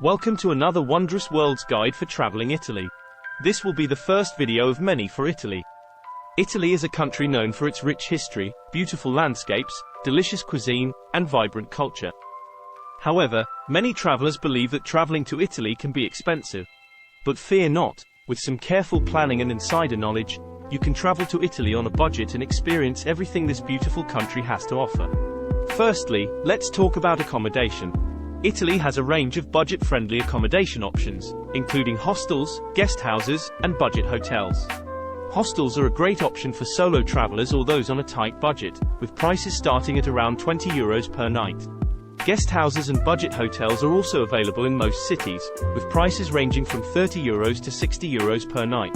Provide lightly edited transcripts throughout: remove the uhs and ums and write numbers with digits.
Welcome to another wondrous world's guide for traveling Italy. This will be the first video of many for Italy. Italy is a country known for its rich history, beautiful landscapes, delicious cuisine, and vibrant culture. However, many travelers believe that traveling to Italy can be expensive. But fear not, with some careful planning and insider knowledge, you can travel to Italy on a budget and experience everything this beautiful country has to offer. Firstly, let's talk about accommodation. Italy has a range of budget-friendly accommodation options, including hostels, guest houses, and budget hotels. Hostels are a great option for solo travelers or those on a tight budget, with prices starting at around €20 per night. Guest houses and budget hotels are also available in most cities, with prices ranging from €30 to €60 per night.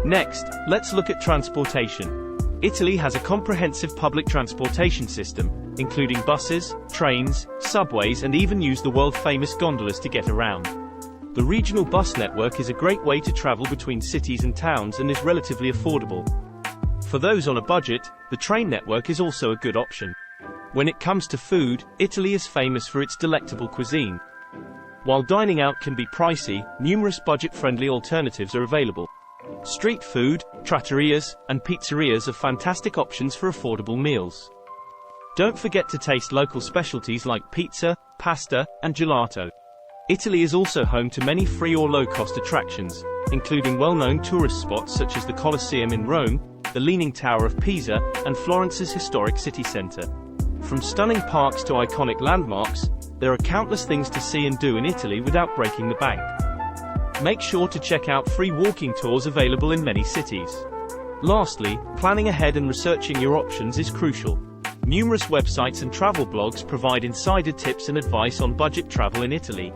Next, let's look at transportation. Italy has a comprehensive public transportation system, including buses, trains, subways, and even use the world-famous gondolas to get around. The regional bus network is a great way to travel between cities and towns and is relatively affordable. For those on a budget, the train network is also a good option. When it comes to food, Italy is famous for its delectable cuisine. While dining out can be pricey, numerous budget-friendly alternatives are available. Street food, trattorias, and pizzerias are fantastic options for affordable meals. Don't forget to taste local specialties like pizza, pasta, and gelato. Italy is also home to many free or low-cost attractions, including well-known tourist spots such as the Colosseum in Rome, the Leaning Tower of Pisa, and Florence's historic city centre. From stunning parks to iconic landmarks, there are countless things to see and do in Italy without breaking the bank. Make sure to check out free walking tours available in many cities. Lastly, planning ahead and researching your options is crucial. Numerous websites and travel blogs provide insider tips and advice on budget travel in Italy.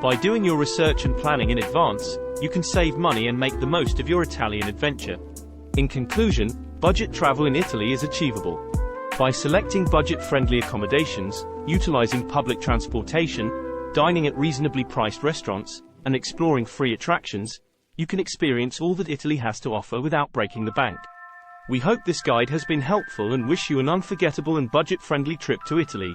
By doing your research and planning in advance, you can save money and make the most of your Italian adventure. In conclusion, budget travel in Italy is achievable. By selecting budget-friendly accommodations, utilizing public transportation, dining at reasonably priced restaurants, and exploring free attractions, you can experience all that Italy has to offer without breaking the bank. We hope this guide has been helpful and wish you an unforgettable and budget-friendly trip to Italy.